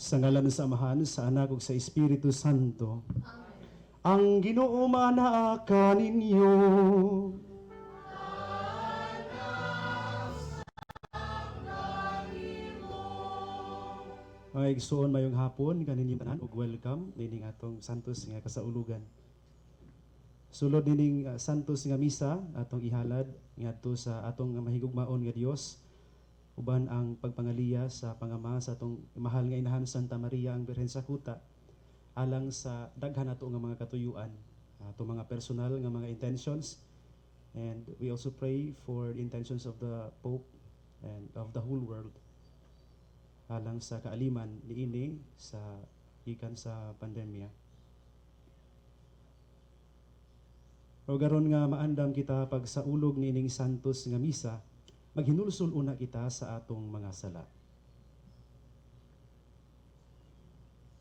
Sa ngalan sa Amahan, sa Anak ug sa Espiritu Santo. Ang Ginoo manaa kaninyo. Mga igsoon mayong hapon kaninyo tanan ug welcome dining atong santos nga kasaulugan. Sulod dining santos nga misa atong ihalad ngadto sa atong mahigugmaon nga Dios uban ang pagpangaliya sa pangama sa atong mahal nga inahan Santa Maria ang Birhen sa Kuta alang sa daghan nato nga mga katuyuan, atong mga personal nga mga intentions, and we also pray for the intentions of the Pope and of the whole world alang sa kaaliman niini sa gikan sa pandemya. O garon nga maandam kita pag sa ulog niining santos nga misa, maghinulsol una kita sa atong mga sala.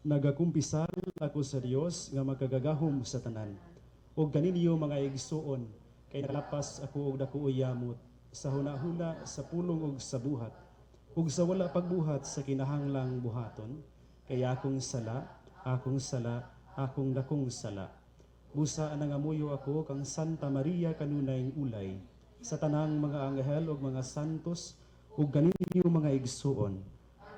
Nagakumpisal ako sa Dios nga magkagagahom sa tanan. O ganinyo mga igsuon, kay nalapas ako og dako yamot sa hunahuna sa pulong ug sa buhat. Ug sa wala pagbuhat sa kinahanglang buhaton, kay akong sala, akong dakong sala. Busa nangamuyo ako kang Santa Maria kanunay ulay, sa tanang mga anghel ug mga santos, ug ganinyo mga igsuon,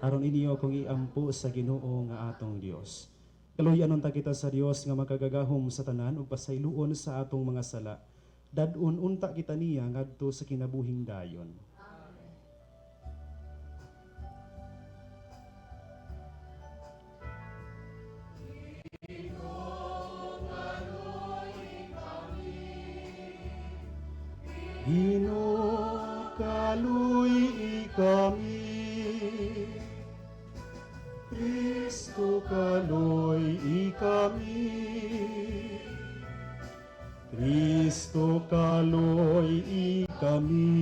aron inyo akong iampo sa Ginoo nga atong Dios. Kaluyanon ta kita sa Dios nga makagagahom sa tanan ug pasayloon sa atong mga sala. Dadun unta kita niya ngadto sa kinabuhing dayon. Ginoo kaluy kami, Kristo kaluy kami, Kristo kaluy kami,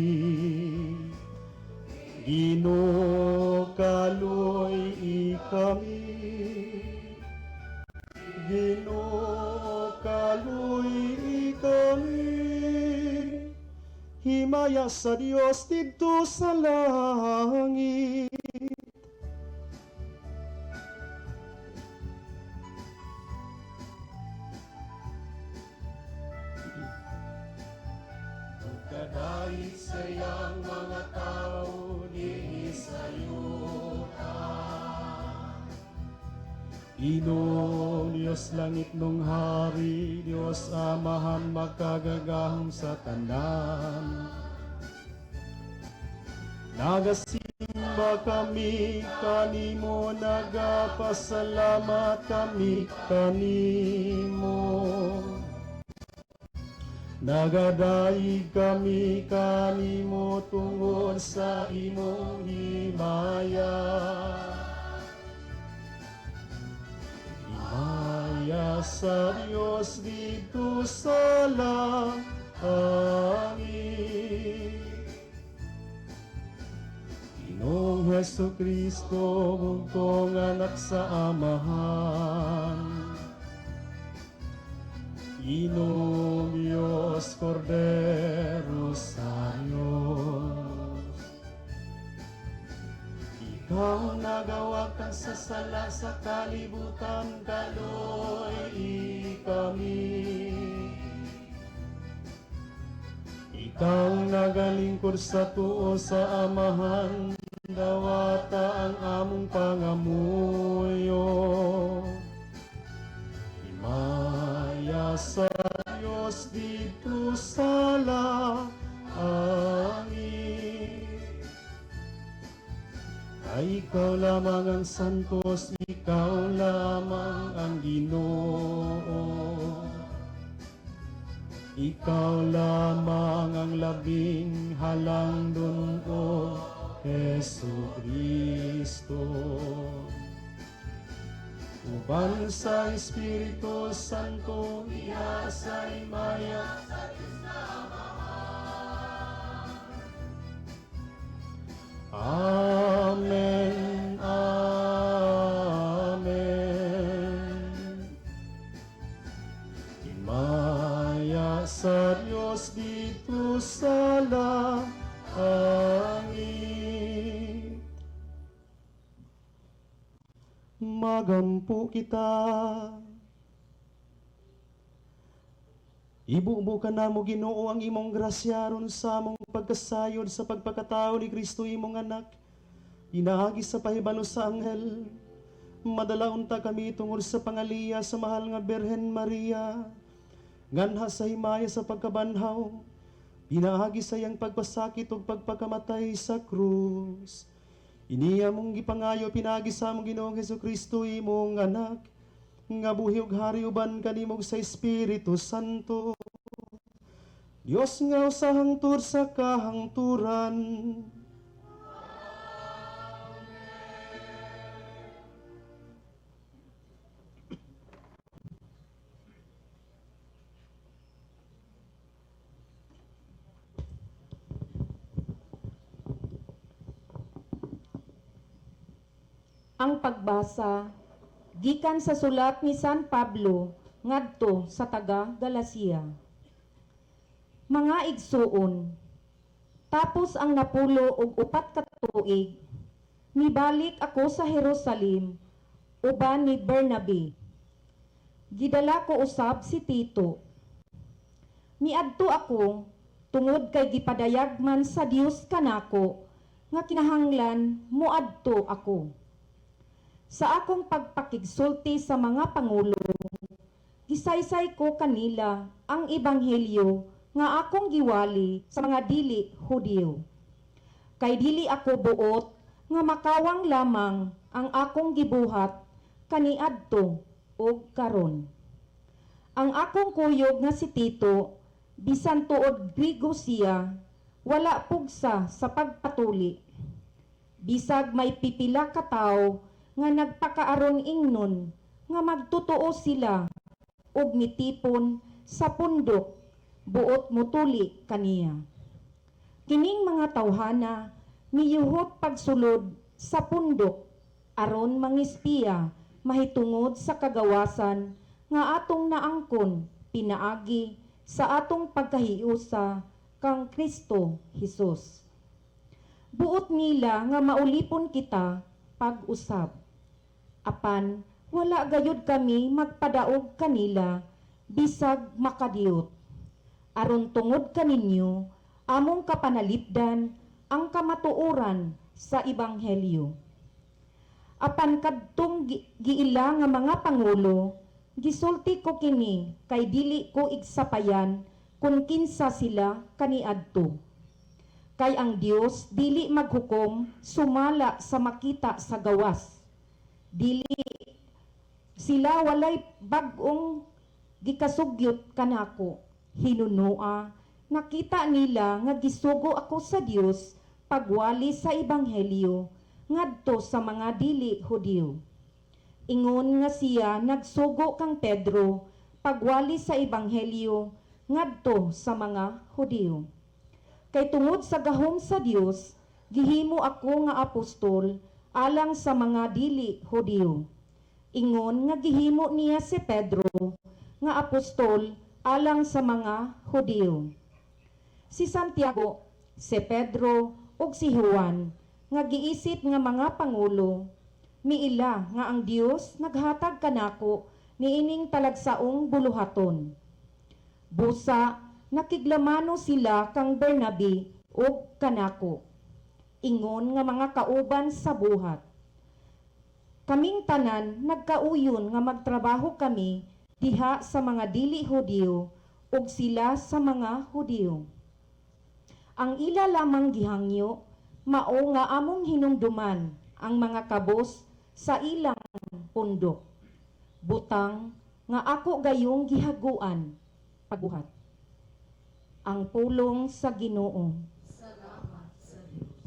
Ginoo kaluy kami, Ginoo kaluy kami. Himaya sa Dios didto sa langit. Kadai sayang mga tao ni sayuta. Ginoo Dios langit nung hari, Dios Amahan magkagagahom sa tanan. Nagasimba kami kanimo, nagapasalamat kami kanimo. Nagadaig kami kanimo tungod sa imong himaya. Himaya sa Dios dito sa langit. Ginoong Hesukristo, bugtong anak sa Amahan. Ginoong Diyos, Cordero sa Diyos. Ikaw nagawag kang sa sala sa kalibutan, kaluy kami. Ikaw nagalingkod sa tuo sa Amahan, dawata ang among pangamuyo. Himaya sa Dios dito sa langit. Ay ikaw lamang ang santos, ikaw lamang ang Ginoo. Ikaw lamang ang labing halangdon, o Hesukristo. Uban sa Espiritu Santo, iya sa himaya sa Diyos na Amahan. Amen, amen. Himaya sa Diyos dito sa langit. sumpo kita. Ibubukan na mo Ginoo ang imong grasya ron sa among pagkasayod sa pagpakatao ni Kristo imong anak. Inaagi sa pahibalo sa anghel, madala unta kami tungod sa pangaliya sa mahal nga Birhen Maria. Nganha sa himaya sa pagkabanhaw, pinaagi sa iyang pagpasakit ug pagpakamatay sa krus. Iniya mong gipangayo pinagi sa among Ginoong Hesukristo imong anak, nga buhi ug hari uban kanimog sa Espiritu Santo. Dios nga usahang tur sa kahangturan. Ang pagbasa gikan sa sulat ni San Pablo ngadto sa taga Galacia. Mga igsuon, tapos ang napulo og 4 ka tuig, mibalik ako sa Jerusalem uban ni Bernabe. Gidala ko usab si Tito. Miadto ako tungod kay gipadayag man sa Dios kanako nga kinahanglan moadto ako. Sa akong pagpakigsulti sa mga pangulo, gisaysay ko kanila ang ebanghelyo nga akong giwali sa mga dili Hudiyo. Kay dili ako buot nga makawang lamang ang akong gibuhat kaniadto ug karon. Ang akong kuyog nga si Tito, bisan tuod Grigo siya, wala pugsa sa pagpatuli. Bisag may pipila ka tawo nga nagpakaaron ingnon nga magtotoo sila og mitipon sa pundok buot mutuli kaniya. Kining mga tawhana miyuhot pagsulod sa pundok aron mangispiya mahitungod sa kagawasan nga atong naangkon pinaagi sa atong pagkahiusa kang Kristo Hesus. Buot nila nga maulipon kita pag-usab. Apan, wala gayud kami magpadaog kanila bisag makadiyot. Aron tungod kaninyo, among kapanalipdan ang kamatuoran sa Ebanghelyo. Apan kadtong giila nga mga pangulo, gisulti ko kini kay dili ko igsapayan kung kinsa sila kaniadto. Kay ang Dios dili maghukom sumala sa makita sa gawas. Dili sila walay bag-ong gikasugyot kanako. Hinunua, nakita nila nga gisugo ako sa Dios pagwali sa ebanghelyo ngadto sa mga dili Hudiyo. Ingon nga siya nagsugo kang Pedro pagwali sa ebanghelyo ngadto sa mga Hudiyo. Kay tungod sa gahom sa Dios, gihimo ako nga apostol alang sa mga dili Hudiyo. Ingon nga gihimo niya si Pedro nga apostol alang sa mga Hudiyo. Si Santiago, si Pedro ug si Juan nga giisip nga mga pangulo, miila nga ang Dios naghatag kanako niining talagsaong buluhaton. Busa nakiglamano sila kang Bernabe ug kanako. Ingon nga mga kauban sa buhat. Kaming tanan nagkauyon nga magtrabaho kami diha sa mga dili Hudiyo ug sila sa mga Hudiyo. Ang ila lamang gihangyo mao nga among hinumduman ang mga kabos sa ilang pundok. Butang nga ako gayong gihaguan pagbuhat. Ang pulong sa Ginoo. Salamat sa Diyos.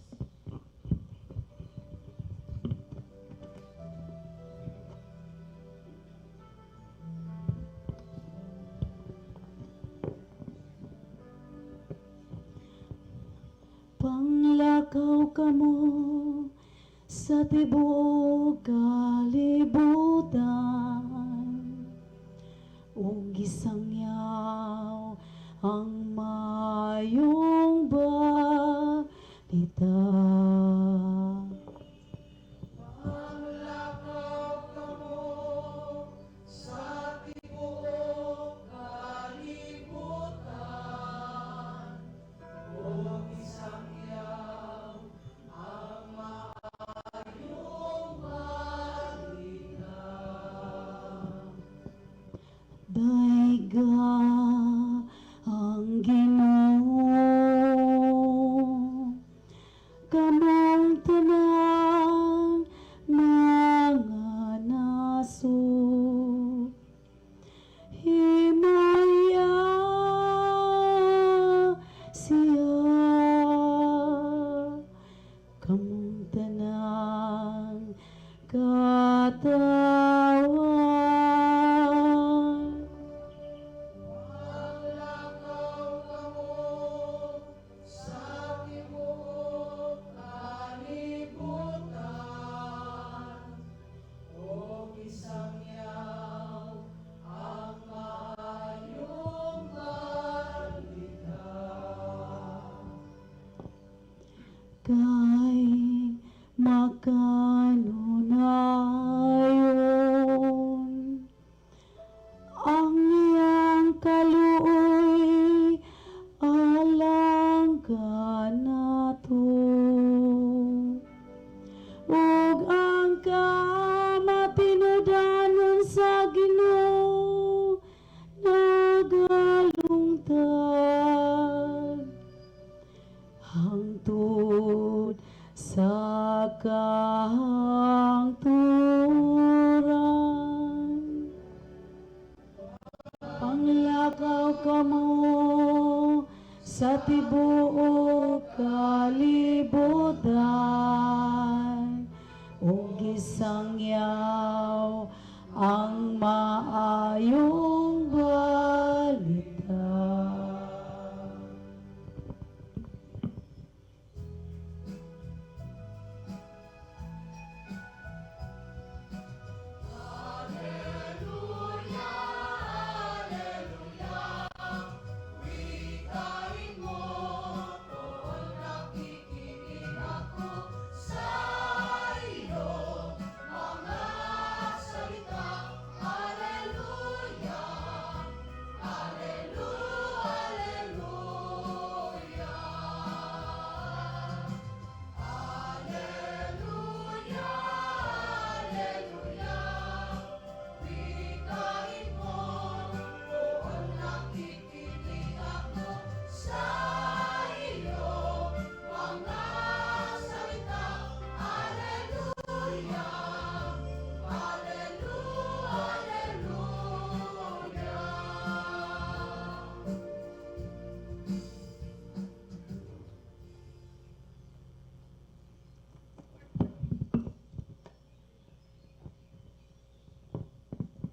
Panglakaw kamo sa tibuok kalibutan, ug gisangyaw ang mayong balita. Panglakaw kamo higa ang Ginoo. Kamong tanan mga naso, himaya siya. Kamong tanan katawan. Kay makanunayon ang iyang kaluoy alang kanato, ug ang kamatinudanon sa Ginoo nagalungtad hangtod sa kahangturan. Panglakaw kamo sa tibuok kalibutan, ug gisangyaw ang maayong balita.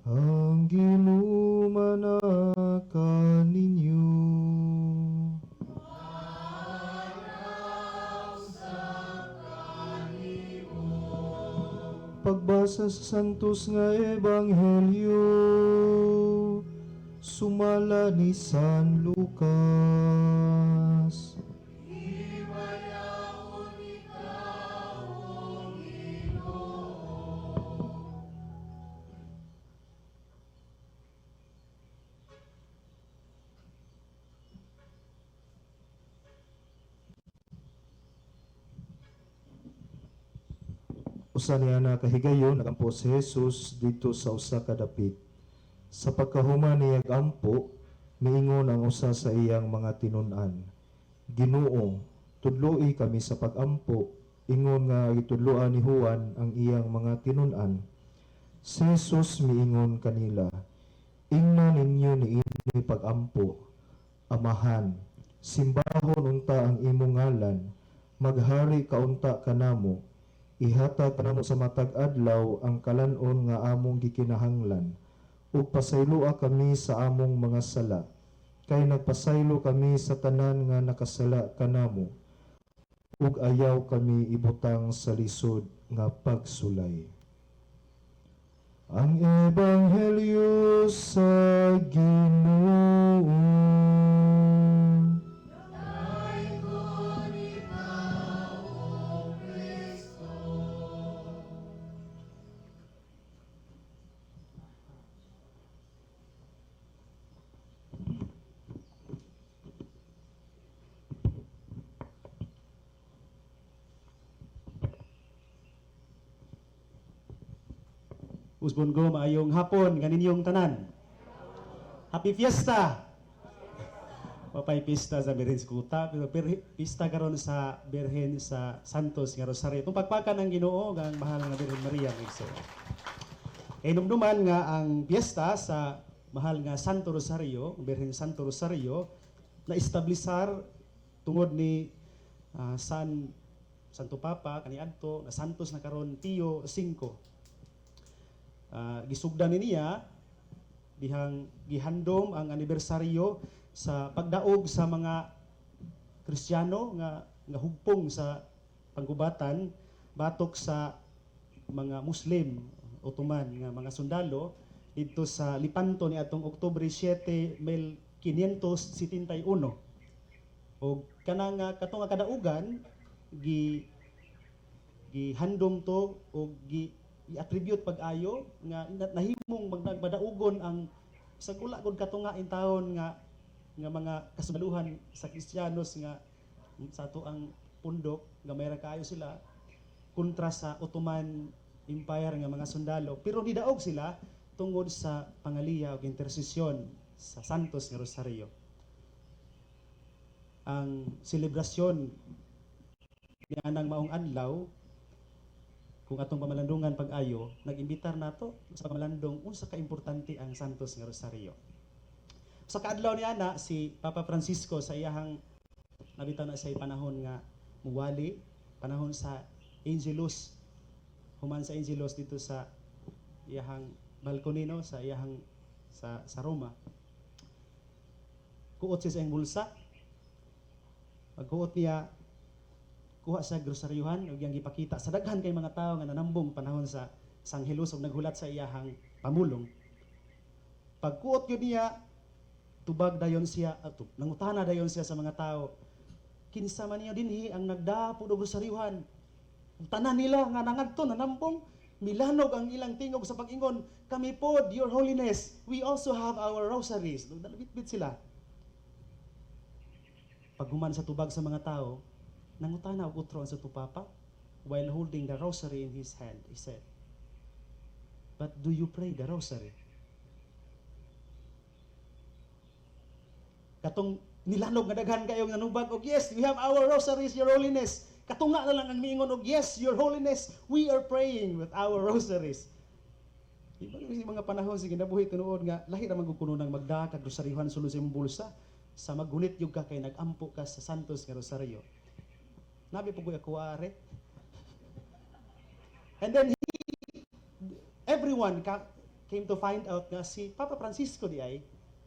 Ang ginumanakan ninyo. Pagbasa sa santos nga ebanghelyo, sumala ni San Lucas. Usa niya na kahigayon nagampo si Jesus dito sa usa ka dapit. Sa pagkahuman niya gampo, miingon ang usa sa iyang mga tinun-an, Ginoo, tudloi kami sa pagampo. Ingon nga gitudloan ni Juan ang iyang mga tinun-an. Si Jesus miingon kanila, ingnan ninyo niini pagampo. Amahan, simbahon unta ang imong ngalan, maghari kaunta kanamo. Ihatag kanamo sa matag adlaw ang kalanon nga among gikinahanglan, ug pasayloa kami sa among mga sala, kay nagpasaylo kami sa tanan nga nakasala kanamo, ug ayaw kami ibutang sa lisod nga pagsulay. Ang ebanghelyo sa Ginoo. Usbon go maayong hapon kaninyong tanan. Happy Fiesta! Papay pista sa Birhen sa Kuta, pero pista karon sa Birhen sa Santos nga Rosario. Itong pagpakan ng Ginoo ang mahal nga Birhen Maria ng Igsoon. Inumduman nga ang piyesta sa mahal nga Santo Rosario, Birhen Santo Rosario, na establisar tungod ni Santo Papa kaniadto na Santos na karon Pio V. Gisugdan niya dihang gihandom ang anibersaryo sa pagdaog sa mga Kristiyano nga hugpong sa panggubatan batok sa mga Muslim Ottoman nga mga sundalo dito sa Lipanto ni atong Oktubre 7, 1571. O kanang katong nga kadaugan gihandom to o i-attribute pag-ayo nga nahimong magdagmadaugon ang isang ula gud katungain taon nga mga kasundaluhan sa Kristiyanos nga sa ato ang pundok nga mayra kaayo sila kontra sa Ottoman Empire nga mga sundalo, pero nidaog sila tungod sa pangaliya o intersesyon sa Santos nga Rosario. Ang selebrasyon ni anang maong adlaw kung atong pamalandungan pag-ayo, nag-imbitar nato sa pamalandong unsa ka importante ang Santos nga Rosario. Sa kaadlaw ni ana si Papa Francisco sa iyahang nabitaw na sa panahon nga muwali, panahon sa Angelus, human sa Angelus dito sa iyahang balkonino sa iyahang sa Roma. Kuot siya sa iyang bulsa. Pagkuot niya, kuha sa grosaryuhan ug iyang gipakita sa daghan kay mga tawo nga nanambong panahon sa Angelus ug naghulat sa iyahang pamulong. Pagkuot gyud niya, tubag dayon siya, nangutana dayon siya sa mga tao. Kinsa man niyo dinhi ang nagdapo og grosaryuhan? Tanan nila nga nangadto nanambong, milanog ang ilang tingog sa pag-ingon, kami pod, Your Holiness, we also have our rosaries. Dalabit-bit sila. Paghuman sa tubag sa mga tao, nangutana og utro ang Santo Papa while holding the rosary in his hand. He said, "But do you pray the rosary?" Katong nilanog nga daghan kayong nanubag og yes, we have our rosaries, Your Holiness. Katunga na lang ang miingon og yes, Your Holiness, we are praying with our rosaries. Iba ni mga panahon sa kinabuhi tinuod nga lahi ra man gud kuno nang magda kag rosaryuhan sulod sa imong bulsa sa magunit yung ka kay nag-ampo ka sa Santos nga Rosario. Nabi po ko are. And then everyone came to find out nga si Papa Francisco di ay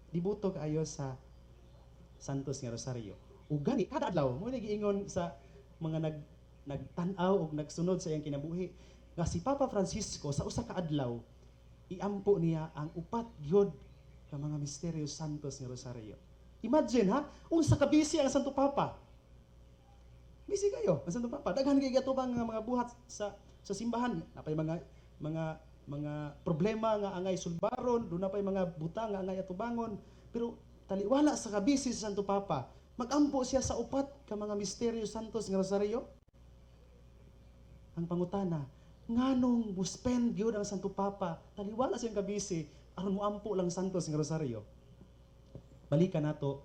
dibuto kaayo sa Santos nga Rosario. Ug gani kada adlaw mo giingon sa mga nagtan-aw ug nagsunod sa iyang kinabuhi nga si Papa Francisco sa usa ka adlaw iampo niya ang upat gyud ka mga misteryo Santos nga Rosario. Imagine ha, unsa ka busy ang Santo Papa. Busy kayo ang Santo Papa. Daghan kay gatubang nga mga buhat sa simbahan. Napay mga problema nga angay sulbaron, do na pay mga buta nga angay atubangon. Pero taliwala sa kabisi sa Santo Papa, magampo siya sa upat ka mga misteryo Santos nga Rosario. Ang pangutana, nganong muspend gyud ang Santo Papa, taliwala siyang kabisi, aron moampo lang Santos nga Rosario. Balikan nato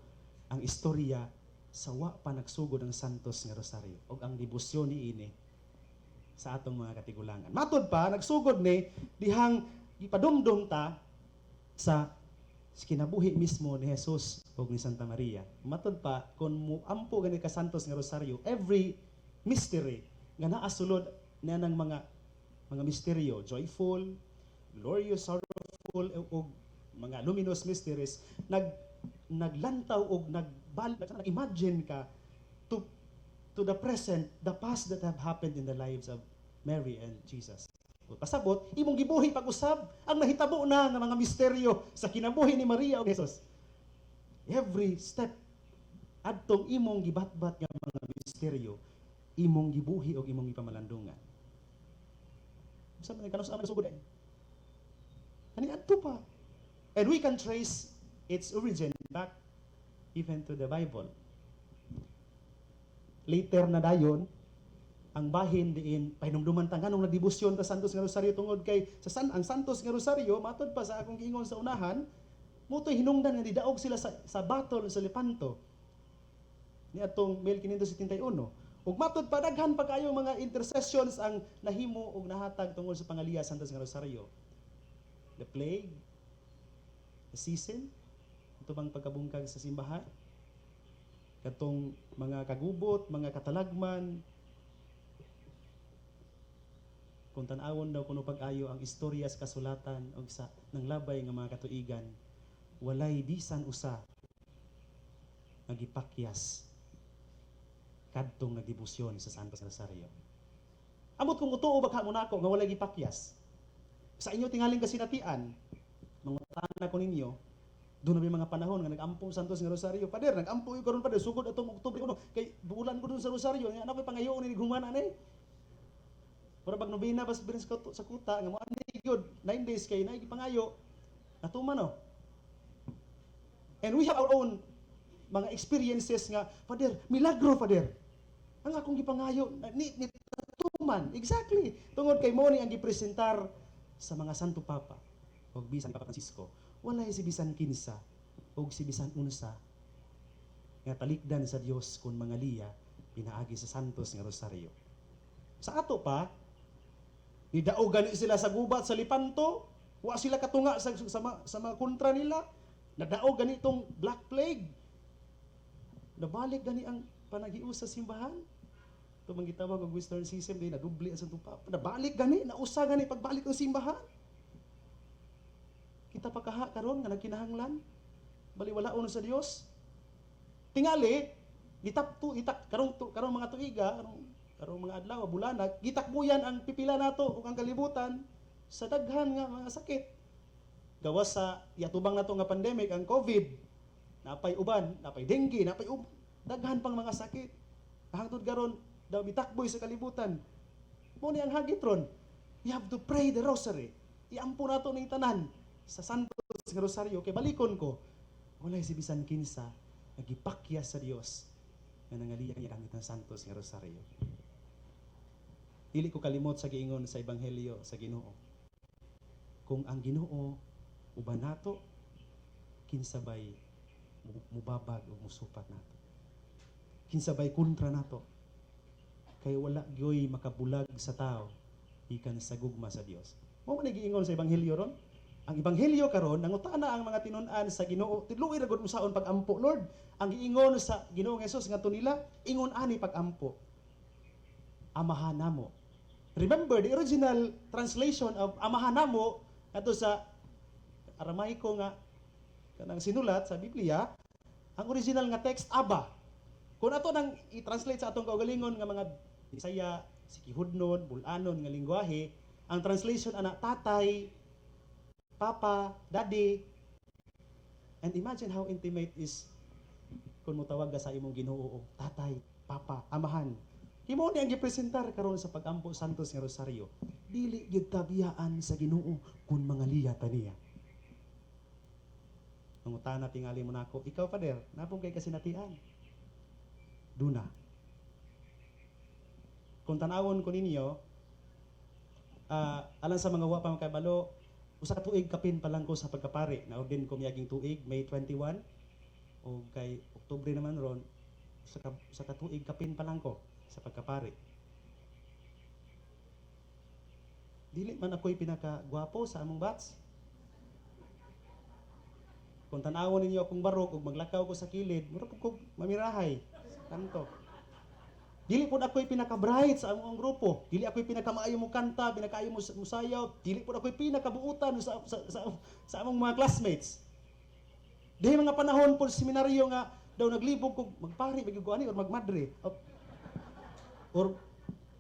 ang istorya sa wa pa nagsugod ang Santos nga Rosario ug ang debosyon niini sa atong mga katigulangan. Matod pa nagsugod ni dihang ipadumdum ta sa kinabuhi mismo ni Jesus ug ni Santa Maria. Matod pa kun muampo gani ka Santos nga Rosario, every mystery nga naa sulod na ng mga misteryo, joyful, glorious, sorrowful ug mga luminous mysteries naglantaw og nag-imagine ka to the present, the past that have happened in the lives of Mary and Jesus. Pasabot, imong gibuhi pag-usab ang nahitabo na ng mga misteryo sa kinabuhi ni Maria o Jesus. Every step adtong imong gibatbat nga mga misteryo, imong gibuhi o imong ipamalandungan. Sa man kanus aman sugod ay. Ani adto pa. And we can trace its origin back even to the Bible. Later na dayon, ang bahin diin pahinumduman ta nganong nagdebosyon ta Santos nga Rosario tungod kay ang Santos nga Rosario matod pa sa akong giingon sa unahan Mutoy hinungdan nga nidaog sila sa battle sa Lepanto. Ni atong 1571. Ug matud pa daghan pa kayo mga intercessions ang nahimo ug nahatag tungod sa pangaliya Santos nga Rosario. The plague, the season, ito bang pagkabungkag sa simbahan, katong mga kagubot, mga katalagman, kung tan-awon daw kuno pag-ayo ang istorya sa kasulatan o sa ng labay nga mga katuigan, walay bisan usa nagipakyas kadtong nagdebosyon sa Santos Rosario. Amot kung utuo baka mo nako nga walay gipakyas. Sa inyo tingaling kasinatian, mangutana ko ninyo, doon na may mga panahon nga nag-ampo Santos nga Rosario. Pader, nag-ampo yung karon pader, sugod atong Oktubre 1. Kay buulan ko doon sa Rosario, nga anak ko pangayoon ni humana na eh. Pero pag nobina bas birin sa kuta, nga mo ani gyud 9 days kay naigi pangayo, natuman no. And we have our own mga experiences nga, pader, milagro pader. Ang akong gipangayo, ni natuman. Exactly. Tungod kay mo ni ang gipresentar sa mga Santo Papa o bisan Papa Francisco. Walay si bisan kinsa o si bisan unsa nga talikdan sa Dios kun mga liya pinaagi sa Santos nga Rosario. Sa ato pa, nidaog gani sila sa gubat sa Lepanto, wa sila katunga sa mga kontra nila, nadaog gani itong Black Plague. Nabalik gani ang panagius sa simbahan. Ito mang gitawag og Western system, di nadubli ang Santo Papa. Nabalik gani, nausa gani pagbalik ng simbahan. Kita pa kaha karon nga nagkinahanglan baliwalaon sa Dios. Tingali karong mga tuiga, karong mga adlaw bulana, gitakbuyan ang pipila nato ug ang kalibutan sa daghan nga mga sakit. Gawas sa yatubang nato nga pandemic ang COVID, napay uban, napay dengue, napay daghan pang mga sakit. Hangtod karon daw bitakboy sa kalibutan. Mo ni ang hagitron. You have to pray the rosary. Iampo nato ning tanan sa Santos nga Rosario kay balikon ko walay si bisan kinsa nagipakyas sa Dios nga nangaliya kaniya gamit ng Santos nga Rosario. Dili ko kalimot sa giingon sa ebanghelyo sa Ginoo. Kung ang Ginoo uban nato, kinsabay mubabag o musupat nato. Kinsabay kontra nato. Kay wala gyoy makabulag sa tao ikan sa gugma sa Dios. Mao man giingon sa ebanghelyo ron. Ang ebanghelyo karon nangutana ang mga tinun-an sa Ginoo, tidluoy ra gud musaon pag-ampo, Lord. Ang giingon sa Ginoo Hesus ngadto nila, ingon ani pag-ampo. Amahan namo. Remember the original translation of amahan namo ato sa Aramaico nga kanang sinulat sa Biblia, ang original nga text Abba. Kung ato nang i-translate sa atong kaugalingon nga mga Bisaya, Sikihudnon, Bulanon nga lingwahe, ang translation ana tatay, papa, daddy. And imagine how intimate is kung mutawag ka sa imong Ginoo, tatay, papa, amahan. Himo ni ang gipresentar karon sa pag-ampo Santos nga Rosario. Dili gyud tabiyaan sa Ginoo kun mga liya ta niya. Nangutana tingali mo nako, ikaw pader, napong kay kasinatian. Duna. Kung tanawon ko ninyo, alang sa mga wapa makabalo, usa ka tuig kapin pa lang ko sa pagkapari. Na-ordain ko miyaging tuig, May 21. O kay Oktubre naman ron, sa katuig kapin pa lang ko sa pagkapari. Dili man ako'y pinakagwapo sa among batch. Kung tanawon ninyo akong barok ug maglakaw ko sa kilid, mura ko mamirahay. Kanto. Dili pud ako'y pinaka-bright sa among grupo. Dili ako'y pinakamaayo mo kanta, pinakaayo mo musayaw. Dili pud ako'y pinakabuutan sa among mga classmates. Dihay mga panahon po sa seminaryo nga daw naglibog kog magpari magiguo ani or magmadre. Or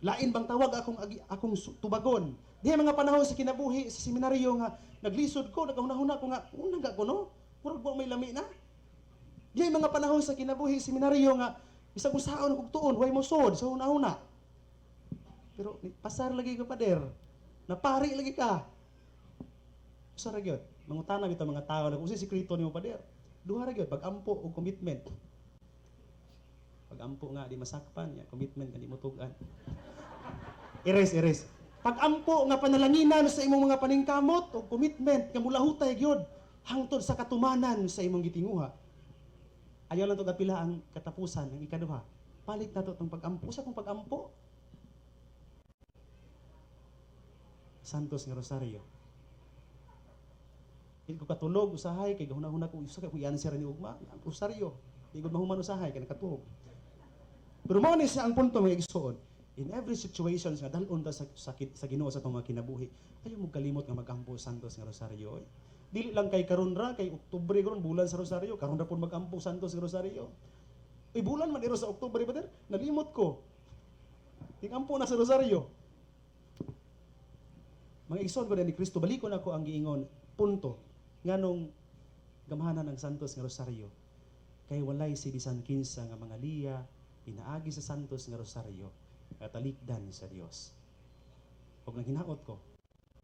lain bang tawag akong tubagon. Dihay mga panahon sa kinabuhi sa seminaryo nga naglisod ko, nagahuna-huna ko nga unang ko no. Murag mo may lami na. Dihay mga panahon sa kinabuhi sa seminaryo nga bisag usaon kog tuon, way mo sod sa una-una. Pero pasar lagi ka pader. Napari lagi ka. Usa ra gyud. Mangutana bitaw mga tao na kung si sikreto nimo pader. Duha ra gyud pag-ampo ug commitment. Pag-ampo nga di masakpan, ya commitment nga di mo tugan. Eres. Pag-ampo nga panalanginan sa imong mga paningkamot ug commitment nga mulahutay gyud. hangtod sa katumanan sa imong gitinguha. Ayaw lang to kapila ang katapusan ng ikaduha. Palit na to itong pag-ampo. Sa kong pag-ampo. Santos nga Rosario. Hindi ko katulog, usahay, kay gahuna-huna ko, usahay, kung answer ni Ugma, Rosario. Hindi ko mahuman usahay, kaya nakatulog. Pero mo ni siya ang punto mga igsoon. In every situation nga dalon ta sa Ginoo sa itong mga kinabuhi, ayaw mo kalimot nga mag-ampo Santos nga Rosario. Dili lang kay karon ra, kay Oktubre karon bulan sa Rosario, karon ra pud mag-ampo Santos nga Rosario. Uy, bulan man iro sa Oktubre brother, nalimot ko. Tig-ampo na sa Rosario. Mga igsoon ko ni Kristo, balikon ako ang giingon, punto, nganong gamhanan ng Santos nga Rosario. Kay walay si bisan kinsa nga mga liya, inaagi sa Santos nga Rosario, at talikdan sa Dios. Huwag nang hinaot ko,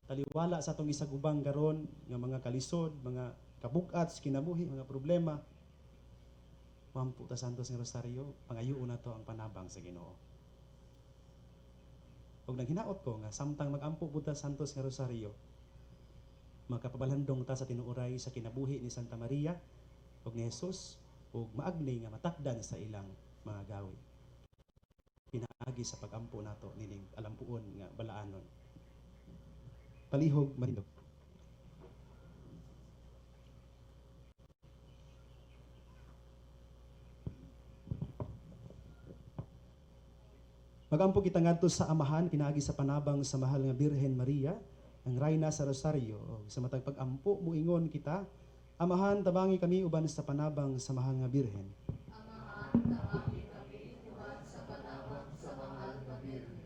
taliwala sa atong isagubang karon nga mga kalisod, mga kabugat, kinabuhi, mga problema, mampu ta Santos nga Rosario, pangayuon na to ang panabang sa Ginoo. Huwag nang hinaot ko nga samtang mag-ampo buta Santos nga Rosario, makapabalandong ta sa tinuoray sa kinabuhi ni Santa Maria ug ni Jesus ug maagni nga matakdan sa ilang mga gawi. Pinaagi sa pag-ampo nato nining alampuon nga balaanon. Palihog marindog. Magampo kita ngadto sa amahan pinaagi sa panabang sa mahal nga Birhen Maria, ang Rayna sa Rosario. O, sa matag pag-ampo muingon kita, amahan tabangi kami uban sa panabang sa mahal nga Birhen. Amahan, tabangi kami, uban sa panabang sa mahal na Birhen.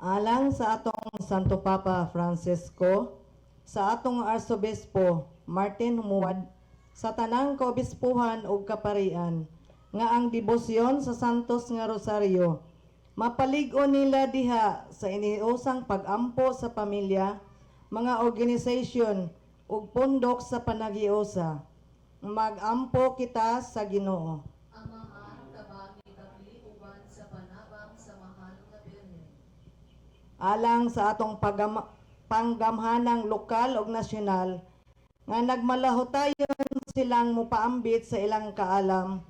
Alang sa atong Santo Papa Francisco, sa atong Arsobispo Martin Humuad, sa tanang kaobispuhan ug kaparian, nga ang debosyon sa Santos nga Rosario, mapalig-on nila diha sa iniusang pag-ampo sa pamilya, mga organisasyon ug pundok sa panagiusa. Mag-ampo kita sa Ginoo. Amahan, tabangi kami, uban sa panabang sa mahal na Birhen. Alang sa atong panggamhanang lokal ug nasyonal, nga nagmalahutayon silang mupaambit sa ilang kaalam,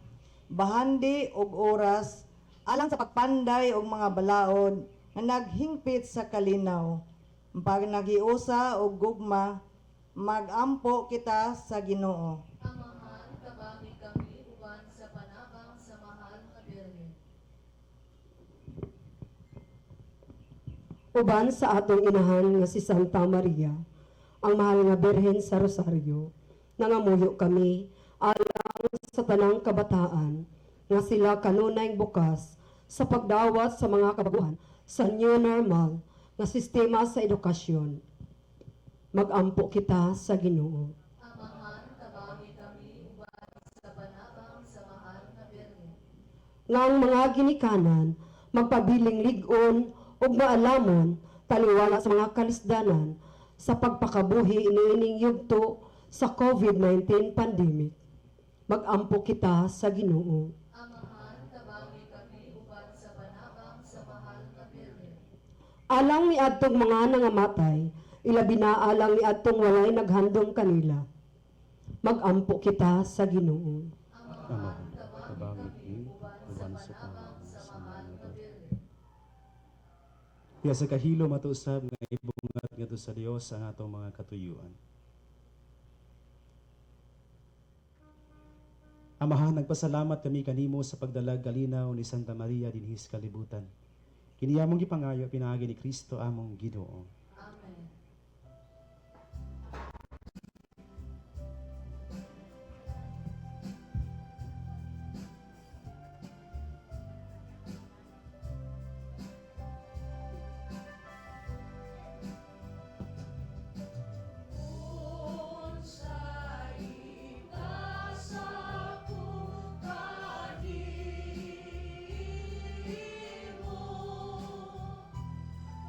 bahandi ug oras, alang sa pagpanday og mga balaod nga naghingpit sa kalinaw. Pag nagiusa og gugma, mag-ampo kita sa Ginoo. Amahan, tabangi kami, uban sa panabang sa mahal na Birhen. Uban sa atong inahan nga si Santa Maria, ang mahal nga Birhen sa Rosario, nangamuyo kami alang sa tanang kabataan nga sila kanunay bukas sa pagdawat sa mga kabaguhan sa new normal nga sistema sa edukasyon. Mag-ampo kita sa Ginoo. Amahan, tabangi kami, uban sa panabang sa mahal na Birhen. Nga ang mga ginikanan magpabiling ligon ug maalamon taliwala sa mga kalisdanan sa pagpakabuhi iniining yugto sa COVID-19 pandemic. Mag-ampo kita sa Ginoo. Amahan, tabangi kami, uban sa panabang sa mahal na Birhen. Alang ni adtong mga nangamatay, ilabi na alang ni adtong walay naghandom kanila. Mag-ampo kita sa Ginoo. Amahan, tabangi kami, uban sa panabang sa mahal na Birhen. Kaya sa kahilo matusab nga ibungat ngadto sa Dios ang atong mga katuyuan. Amahan, nagpasalamat kami kanimo sa pagdalag kalinaw ni Santa Maria dinhi sa kalibutan. Kini among gipangayo pinaagi ni Kristo among Ginoo. Amen.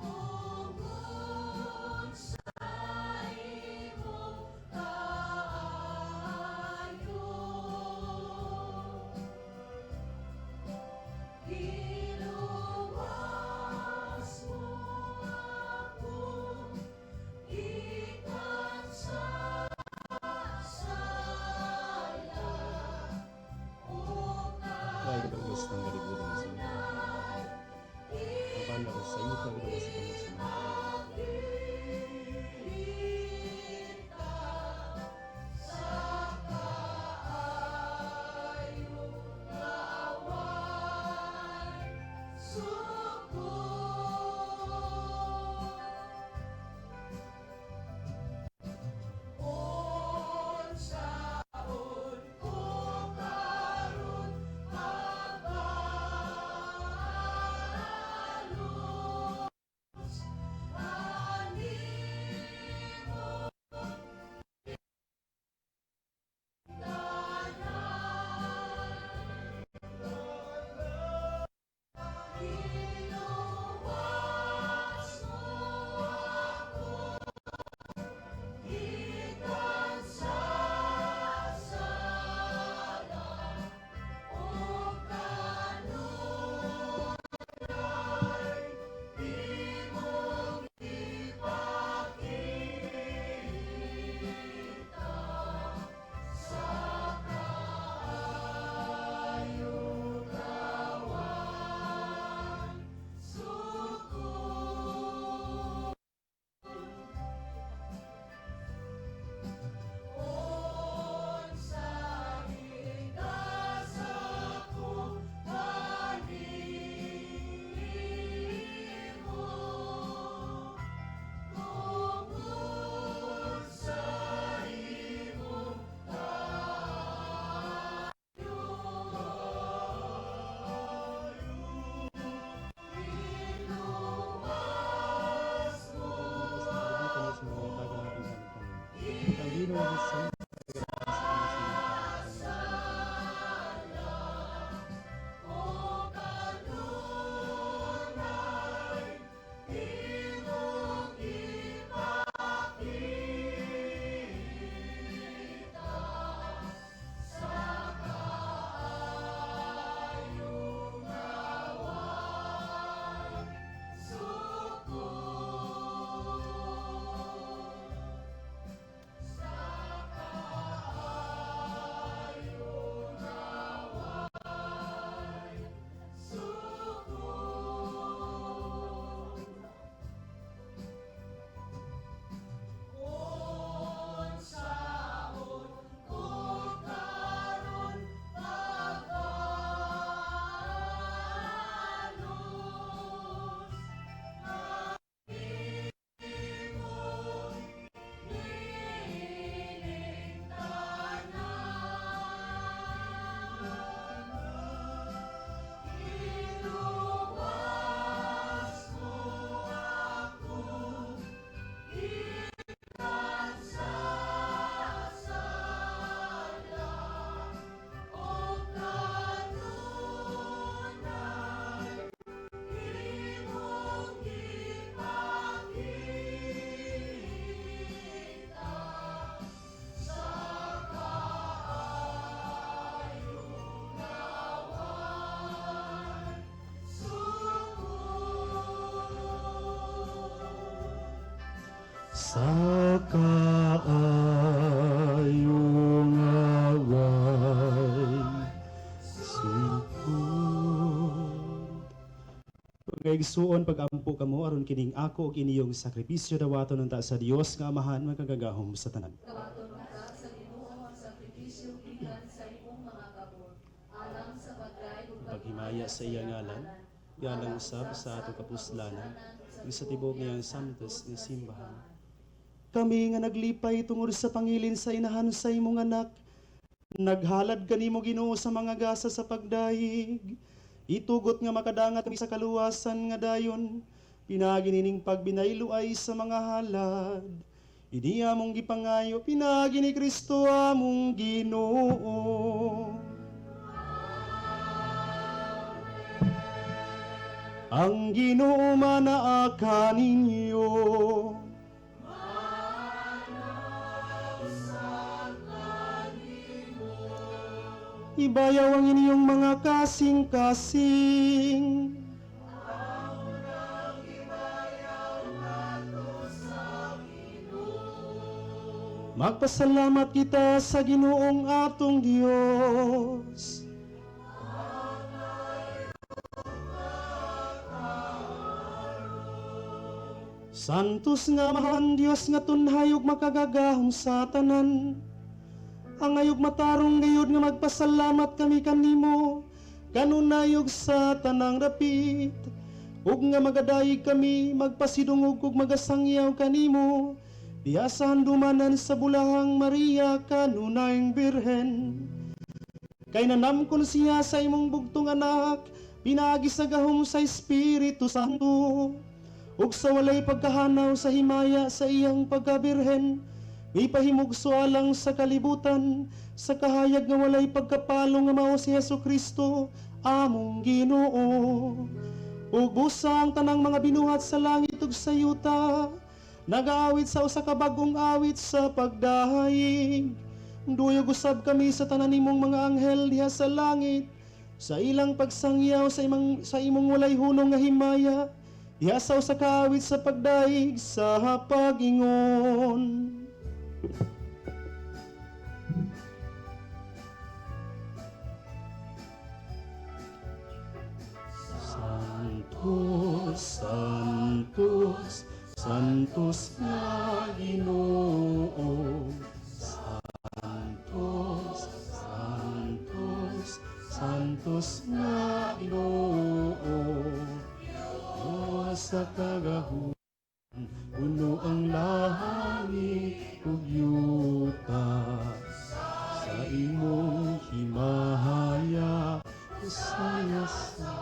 Oh, katawan nga sa yuta ug sa pamagsunod. Sa kaayong away sipon. Pagkaigsuon pagampo kamo aron kining ako ug iniyong sakripisyo dawaton unta sa Dios nga Amahan magkagagahom sa tanan. Kawaton ka sa Ginoo ang sakripisyo bilang sa imong mga kabor, alang sa pagkain ug Paghimaya sa iya ngalan, galang usab sa ato kapuslanan, ug sa tibok niyang santos nga simbahan. Kami nga naglipay tungod sa pangilin sa inahan sa imong anak, naghalad kanimo Ginoo sa mga gasa sa pagdayig. Itugot nga makadangat kami sa kaluwasan nga dayon, pinaginining pagbinaylo ay sa mga halad. Idi among gipangayo, pinagi ni Kristo among Ginoo. Ang Ginoo manaa kaninyo. Ibayaw ang inyong mga kasing-kasing. Magpasalamat kita sa Ginoong atong Dios. Santos nga amahan Dios nga tunhay ug makagagahom sa tanan. Ang ayog matarong gayud nga magpasalamat kami kanimo kanunayog sa tanang rapit. Ug nga magadayeg kami magpasidungog ug magasangyaw kanimo diha sa handumanan sa bulahang Maria kanunayng Birhen. Kay nanamkon siya sa imong bugtong anak, pinaagi sa gahom sa Espiritu Santo. Ug sa walay pagkahanaw sa himaya sa iyang pagkabirhen, may pahimugso alang sa kalibutan, sa kahayag nga walay pagkapalo nga mao si Hesukristo, among Ginoo. Ug busa ang tanang mga binuhat sa langit ug sa yuta, nagaawit sa usa ka bagong awit sa pagdahayig. Duyog usab kami sa tanan nimong mga anghel diha sa langit, sa ilang pagsangyaw sa imong walay hunong nga himaya, diha sa usa ka awit sa pagdaig sa pag-ingon. Santos, Santos, Santos nga Ginoo. Santos, Santos, Santos nga Ginoo. Sa kagahuan, puno ang langit ug yuta. Sa imong himahaya, usaya sa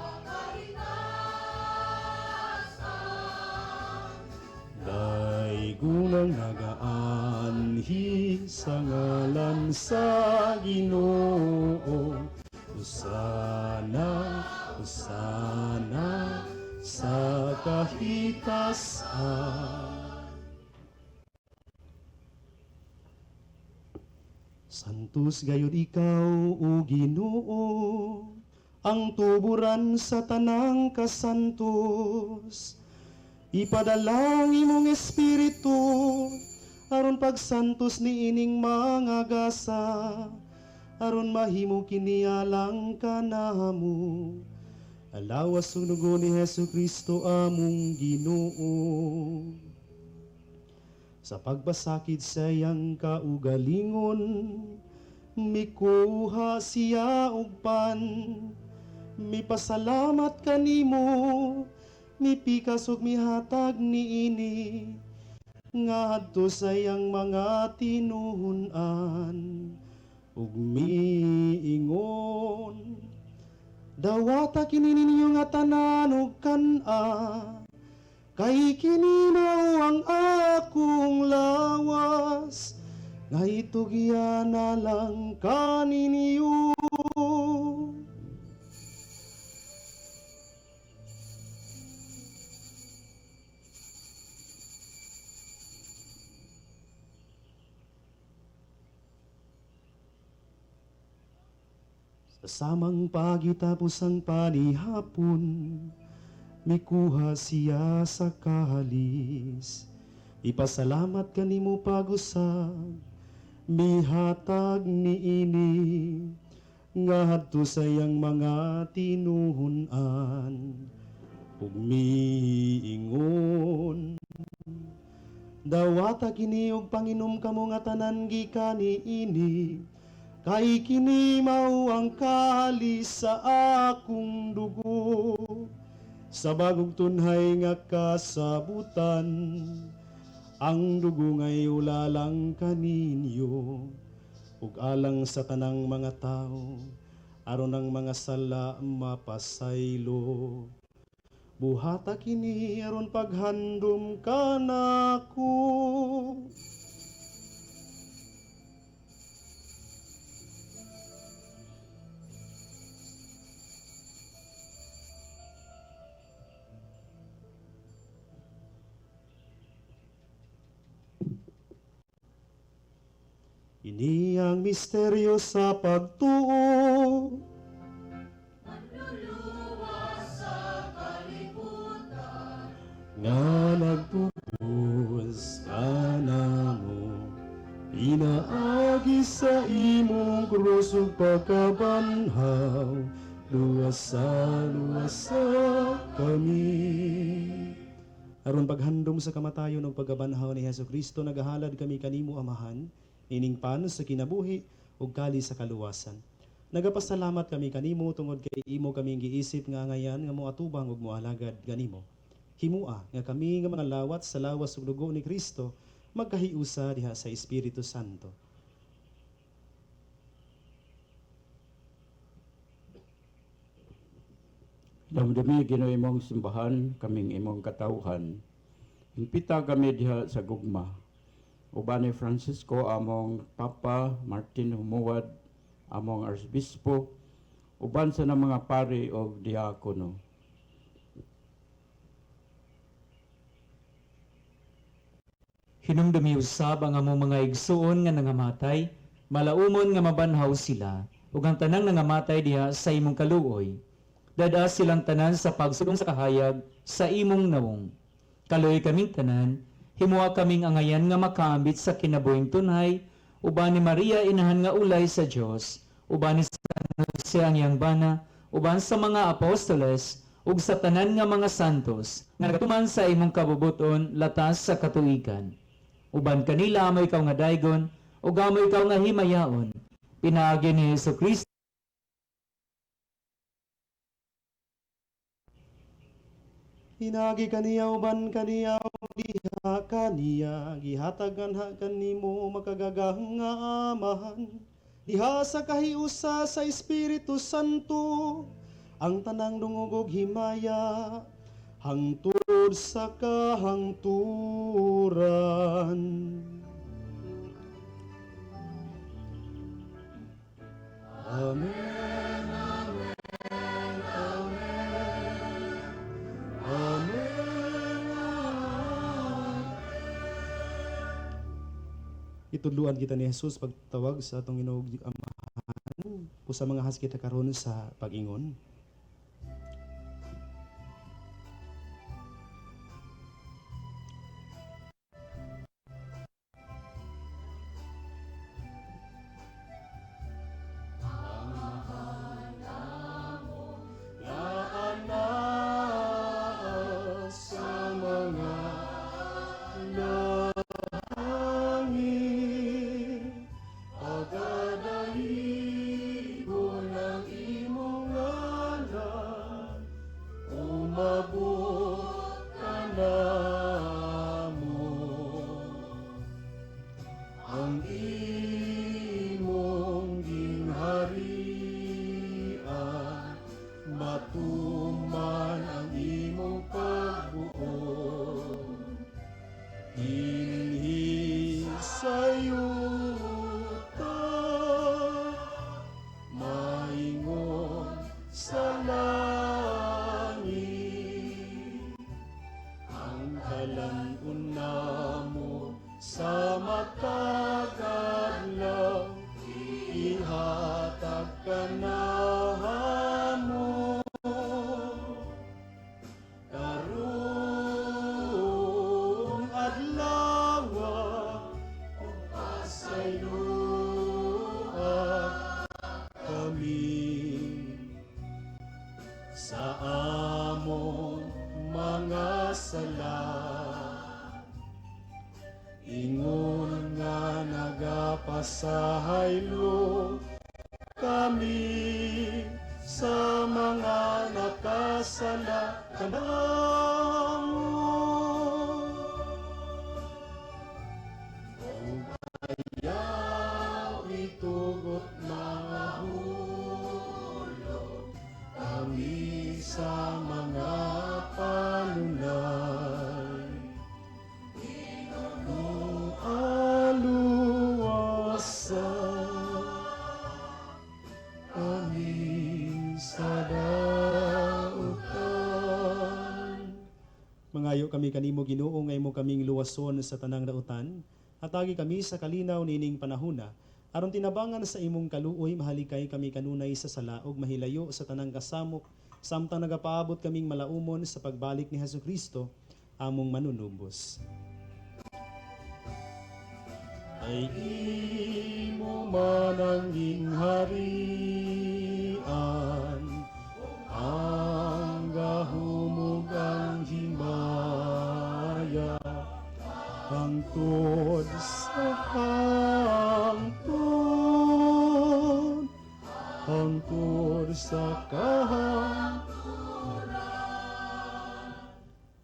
daygunang nagaanhi sa ngalan sa Ginoo. Usana, usana sa kahitasan. Santos gayud ikaw o Ginoo, ang tuburan sa tanang kasantos. Ipadala ang imong espiritu aron pagsantos ni ining mga gasa, aron mahimo kini alang kanamo. Alawas sunugo ni Hesukristo among Ginoo. Sa pagbasakid sa iyang kaugalingon, mikuha siya og pan. Mipasalamat kanimo, mipikas ug mihatag niini ngadto sa iyang mga tinuhunan ug miingon. Dawata kini ninyo nga tanan ug kan-a, kay kini mao ang akong lawas, nga itugyan na lang kaninyo. Samang pagitapos ang panihapon, mikuha siya sa kahalis. Ipasalamat kanimo pag-usab, mihatag niini ngadto sa iyang mga tinuhunan ug miingon. Dawata kini og panginom kamo nga tanan gikan niini, kay kini mao ang kalis sa akong dugo, sa bagong tunhay nga kasabutan. Ang dugo ngay ulalang kaninyo, ug alang sa tanang mga tao, aron ang mga sala mapasaylo. Buhata kini aron paghandom kanako. Ini ang misteryo sa pagtuo. Nga nagtubos ka namo, inaagi sa imong krus ug pagkabanhaw, luwasa kami. Aron paghandom sa kamatayon ug pagabanhaw ni Hesukristo nagahalad kami kanimo Amahan, ining pan sa kinabuhi ug kali sa kaluwasan. Nagapasalamat kami kanimo tungod kay imo kaming giisip nga ngayan nga moatubang ug moalagad ganimo. Himua nga kami nga mga lawat sa lawas ug dugo ni Kristo magkahiusa diha sa Espiritu Santo. Damdami Ginoo imong simbahan, kaming imong katawhan. Impita kami diha sa gugma. Uban ni Francisco among Papa, Martin Humuad, among Arsobispo, uban sa na mga pari o diakono. Hinumdumi usab ang among mga igsuon nga nangamatay, malaumon nga mabanhaw sila, ug ang tanang nangamatay diha sa imong kaluoy. Dada silang tanan sa pagsugong sa kahayag sa imong nawong. Kaluoy kaming tanan, himuha kaming angayan nga makaambit sa kinabuhing tunay, uban ni Maria inahan nga ulay sa Dios, uban ni San Jose ang iyang bana, uban sa mga apostoles, ug sa tanan nga mga santos, nga nagatuman sa imong kabubuton latas sa katuigan. Uban kanila amoy ikaw nga daygon, ug amoy ikaw nga himayaon. Pinaagi ni Hesukristo Hinagi kaniya uban kaniya diha kaniya gihatagan ha kanimo makagagahong nga Amahan diha sa kahiusa sa Espiritu Santo ang tanang dungog ug himaya hangtod sa kahangturan. Amen. Itudluan kita ni Jesus pagtawag sa atong Ginoo Amahan o sa mga has kita karon sa pag-ingon. Sa among mga sala ingon nga nagapasahaylo kami sa mga nakasala kanamo. Kung ayaw itugot mga hulog kami sa mga panunay nung aluwasan kami sa dautan. Mangayo kami kanimo Ginoo nga imo kaming luwason sa tanang dautan. Hatagi kami sa kalinaw nining panahona. Aron tinabangan sa imong kaluoy mahalikay kami kanunay sa sala ug mahilayo sa tanang kasamok samtang nagapaabot kaming malaumon sa pagbalik ni Hesukristo among manunubos. Ay imo man ang gingharian ang gahumog ang himaya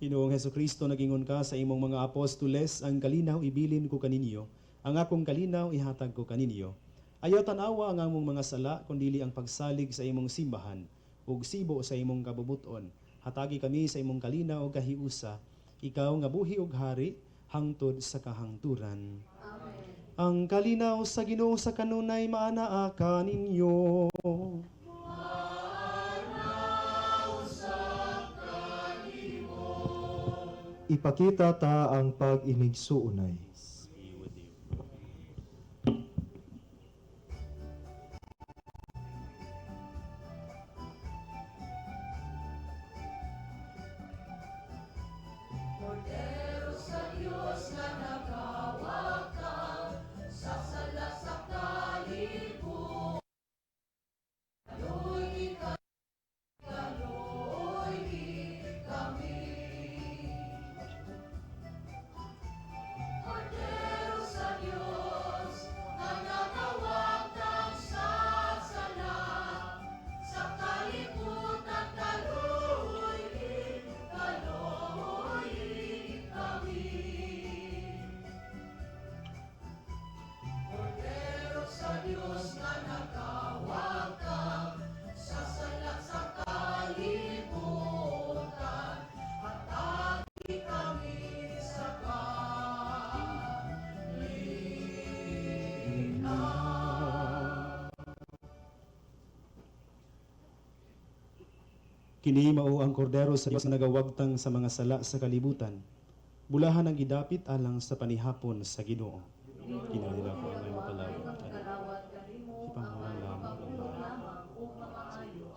Ginoong Heso Kristo, nagingon ka sa imong mga apostoles, ang kalinaw ibilin ko kaninyo, ang akong kalinaw ihatag ko kaninyo. Ayaw tanawa ang among mga sala, kundili ang pagsalig sa imong simbahan, ug sibo sa imong kabubuton. Hatagi kami sa imong kalinaw ug kahiusa, ikaw nga buhi ug hari, hangtod sa kahangturan. Amen. Ang kalinaw sa Ginoo sa kanunay maanaa kaninyo. Ipakita ta ang pag-inigsuunay. Kordero sa Diyos na nagkawakang sa sala sa kalibutan. Kaloy kami. Kordero sa Diyos na nagkawakang sa sala sa kalibutan. Kaloy kami. Kordero sa Diyos na nagkawakang sa sala sa kalibutan, hatagi kami sa Kini mao ang kordero sa Dios nga nagawagtang sa mga sala sa kalibutan. Bulahan ang gidapit alang sa panihapon sa Ginoo. Kinahanglan ko ang mapalawig. kalawat kami mo ang Ipangalaman lamang o mamaayo.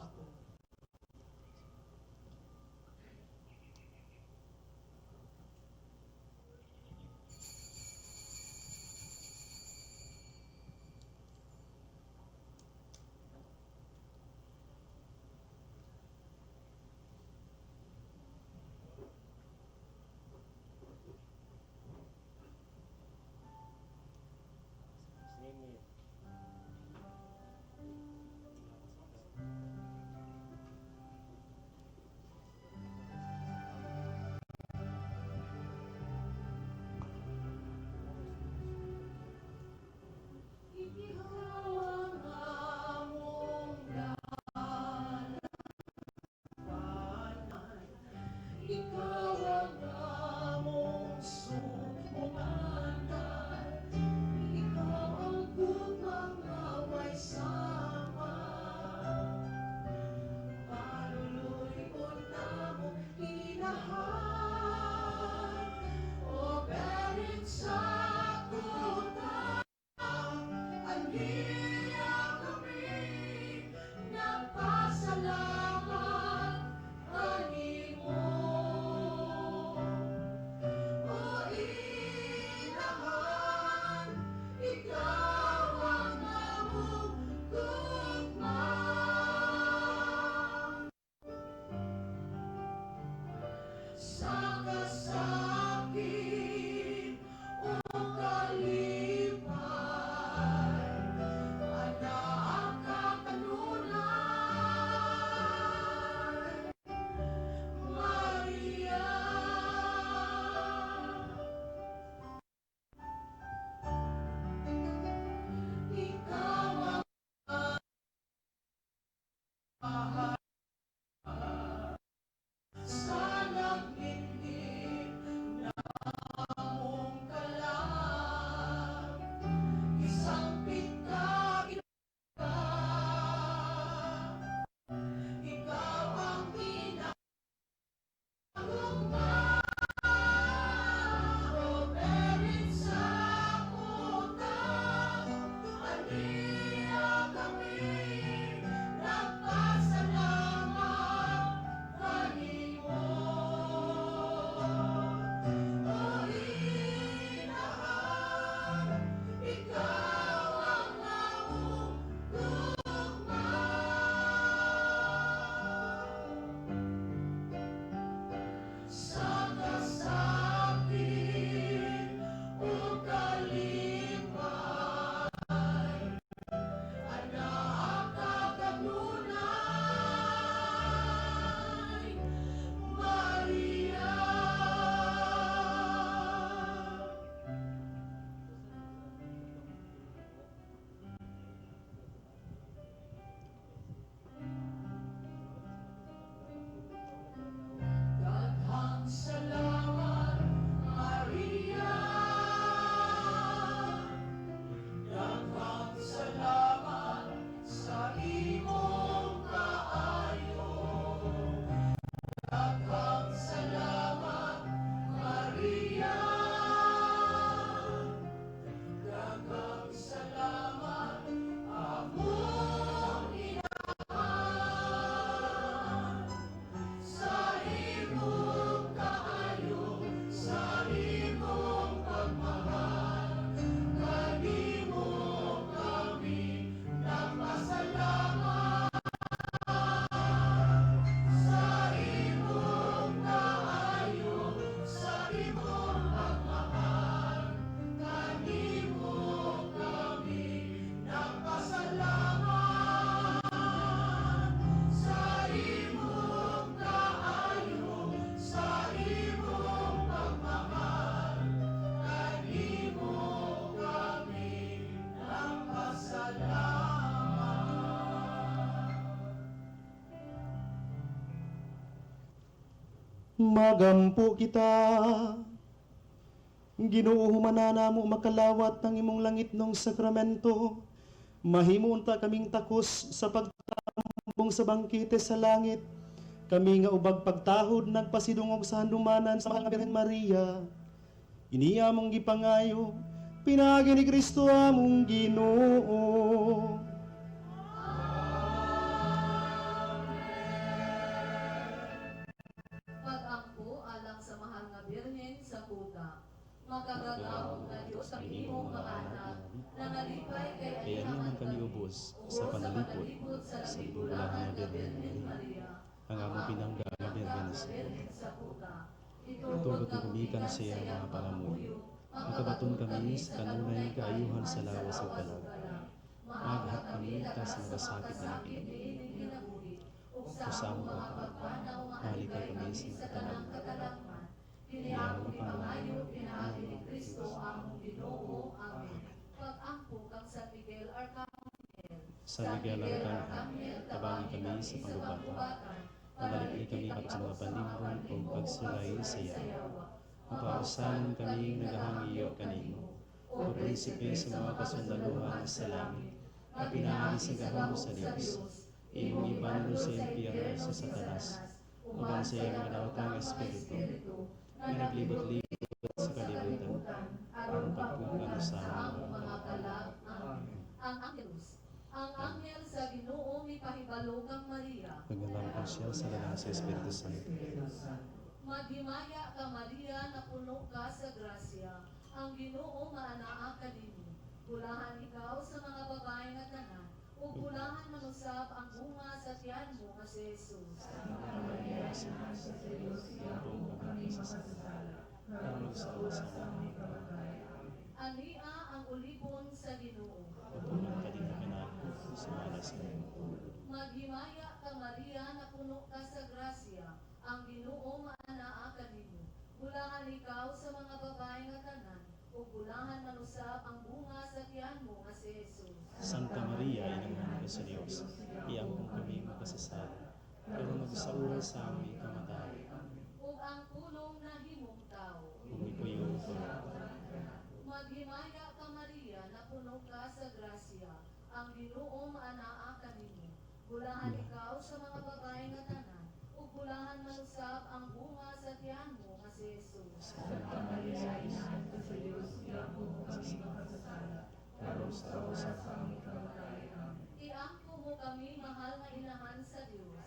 Ikaw ang among sumunanan, ikaw ang gugmang away sama. Panuloy-on namong inahan, o berin sa kuta. Aniya kami, nagpasalamat kanimo. Magampo kita. Ginoo humanana mo makalawat ng imong langit nung sakramento. Mahimo unta kaming takos sa pagtambong sa bangkite sa langit. Kami nga ubag pagtahod nagpasidungog sa handumanan sa mahal nga Birhen Maria. Iniya mong gipangayo, pinagi ni Kristo among Ginoo. Pag-ampo alang sa mahal nga Birhen sa kuta. Magagagawong na Diyos ang imong mga anak, na nalipay kay Kaya naman kami ubos sa panalipod sa bulan nga Birhen Maria. Ang among pinangga nga Birhen sa Itulog ng kumikan siya mga pangamuyo. Makabaton kami sa kanunay kaayuhan sa lawas o palag. Maghat kami tas nagasakit na kinabuhi. Kusamo ka pa, halika kami sa katanang. Kiniamo ipangayo, pinaagi ni Kristo among Ginoo. Amen. Pag-ampo kang San Miguel Arcangel. Sa Miguel Arcangel, tabangi kami sa panggubatan. Panalipin kami at sa mga panlimbon kung pagsulay sa yawa. Mapausahan kami naghahangiyo kanimo. O prinsipe sa mga kasundaluhan sa langit, kapinahali sa gahon sa Diyos, imong ibanlo sa impyerno sa Satanas, uban sa iyang manawtang espiritu, na naglibot-libot sa kalibutan, ang pagpukan sa mga kalag. Ang Angelus. Ang anghel sa Ginoo mi pahibalo kang Maria. Nagalaman siya sa dalang sa Espiritu Santo. Maghimaya ka Maria, na puno ka sa grasya. Ang Ginoo maanaa kanimo. Bulahan ikaw sa mga babae nga tanan, ug bulahan manusab ang bunga sa tiyan mo nga si Jesus. Ania ang ulibon sa Ginoo. Patulang kadinakanak sa malas ng Maghimaya ka Maria, na puno ka sa grasya. Ang Ginoo maanaa kanimo. Bulahan ikaw sa mga babae nga tanan, ug bulahan manusab ang bunga sa tiyan mo nga si Jesus. Santa Maria, inanglan ka sa Diyos, iambong kami makasasala, pero magsaula sa aming kamatay, Ug ang pulong na himong tao. kung ipuyo ko. Maghimaya ka Maria, na puno ka sa grasya. Ang Ginoo maanaa kanimo. Bulahan ikaw sa mga babae nga tanan, ug bulahan manusab ang bunga sa tiyan mo nga si Jesus. Santa Maria, inanglan ka sa Diyos, iambong kami makasasala, pero sa oras sa aming kamatay. Iangko mo kami, mahal nga inahan sa Dios.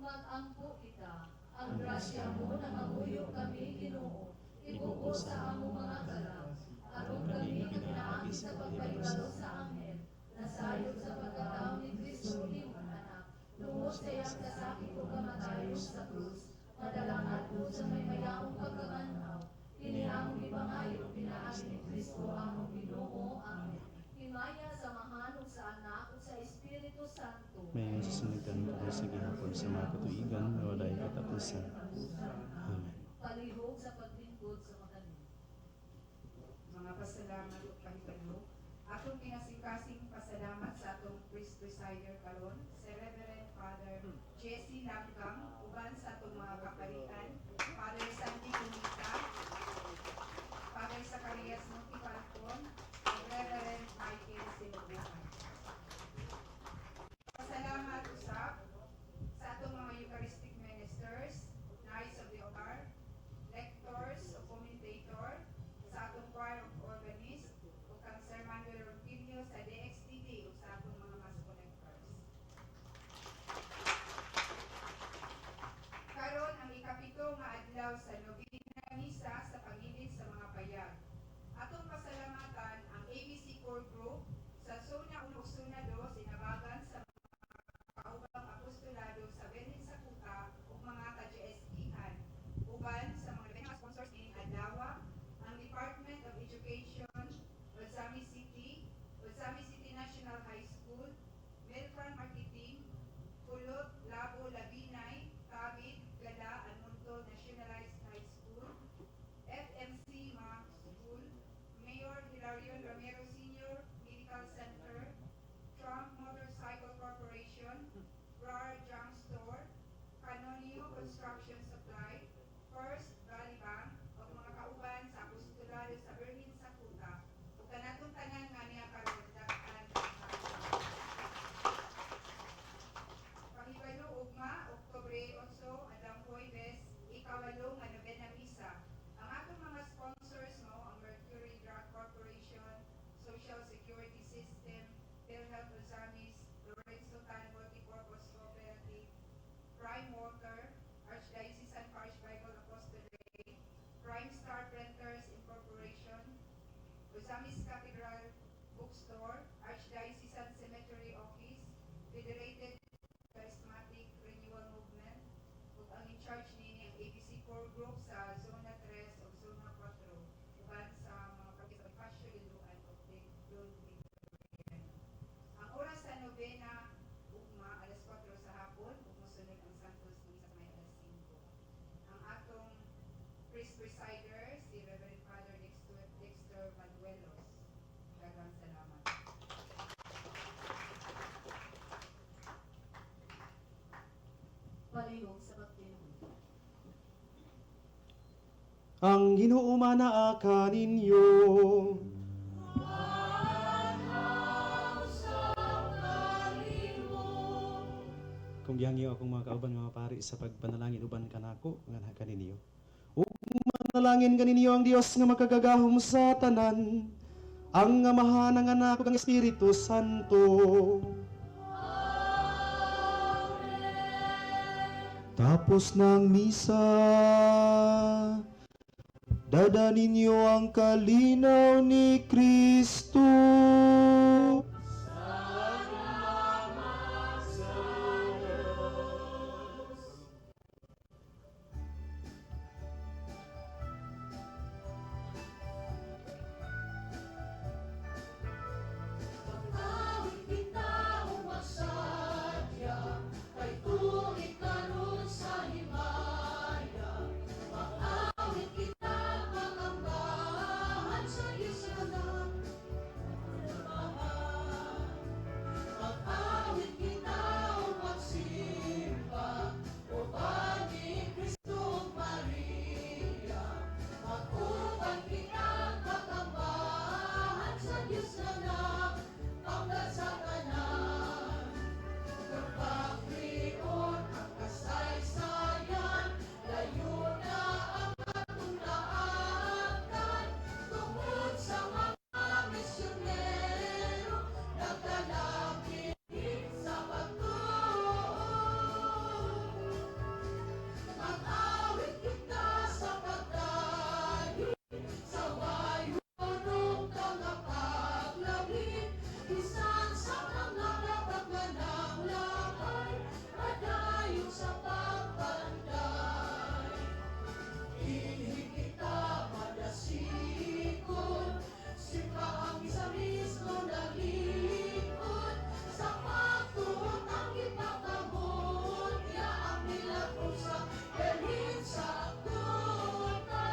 Mag-ampo kita. Ang grasya mo na mamuyo kami, Ginoo. Ibuo sa among mga kalag. Aron kami nga pinaagi sa pagpahibalo sa anghel. Nasayod sa pagkatao ni Kristo, imong anak. Tungod sa iyang kasakit o kamatayon sa krus. Madalangat mo sa may mayaong pagkamanhaw. Inihamong ipangayo, pinaagi ni Kristo among Ginoo. Amen. Himaya sa Mahan ug sa Anak ug sa Espiritu Santo. May susunod ko sa gihapon sa mga katuigan na walay katapusan. Amen. Palihog sa paglingkod sa makanin. Mga pasalamat ug pahitabo. Atong kinasing-kasing pasalamat sa atong priest presider karon, si Reverend Father Jesse Langgang, uban sa atong mga kapalitan, Father Sandy Cunita, Father Zacarias Muti Palcon, ug Reverend Michael Sinubukan. Pasalamat usab sa atong mga Eucharistic ministers, Knights of the Altar, lectors o commentator, sa atong choir of organist, o kang Sir Manuel Rufino sa DXTD o sa atong mga mass collectors. construction supply, First Valley Bank, o mga kauban sa apostolado sa Berlin sa Kuta, o kanatong tanan nga niya karon daghan. Pahibalo ugma, Oktubre 8, adang Huwebes, ikawalo nga nobena misa. Ang atong mga sponsors mo ang Mercury Drug Corporation, Social Security System, PhilHealth Ozamis, Lorenzo Tan Multipurpose Cooperative, Prime Walker, Archdiocesan Parish Bible Apostolate, Prime Star Printers Incorporation, Ozamis Cathedral Bookstore, Archdiocesan Cemetery Office, Federated Charismatic Renewal Movement, ug ang in-charge nini ang ABC4 Group sa Zona 3 o Zona 4, uban sa mga pagkisapasyo iluan o Ludwig. Ang oras sa nobena, ugma, alas 4 sa hapon, ug mosunod ang Santos Misa may alas 5. Ang atong priest presider, si Reverend Father Dexter Manuelos. Daghang salamat. Palihog sa pagtinuod. Ang Ginoo manaa kaninyo. Kung gihangyo akong mga kauban mga pari sa pagpanalangin uban kanako nga kaninyo. Ug manalangin kaninyo ang Dios nga makagagahom sa tanan, ang amahan ng anak ug ang Espiritu Santo. Tapos ng misa, dada ninyo ang kalinaw ni Kristo. Pag-awit kita o magsadya, kay tuig karon sa himaya. Pag-awit kita kakambahan sa Diyos anak. Pag-awit kita o magsimba, o ni Cristo ug Maria. Mag-uban kita kakambahan sa Diyos anak. Pangkat sa kanan, kapagrion ang kasaysayan, layo na ang atong naagkan. Tungkol sa mga misyonero, nagkalapit sa pagtuo. Mag-awit kita sa pagdayo, sa wayunong tagapaglawin. Bisan sa mga kapagmanang lakay, padayon sa pagbanday. Dinhi kita madasikon, simba ang isa mismo naglingkod. Sa pagtuon ang ipakamot, ya ang milagro sa Berlin sa Kuta.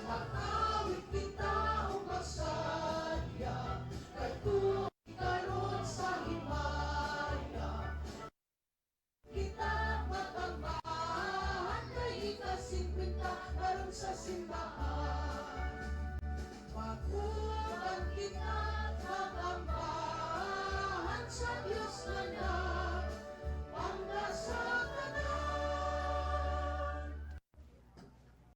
Mag-awit kita o magsadya, kay tuig karon sa himaya. Kita matambahan, kay ika-50 karon sa simbahan. Mag-uban kita matambahan sa Diyos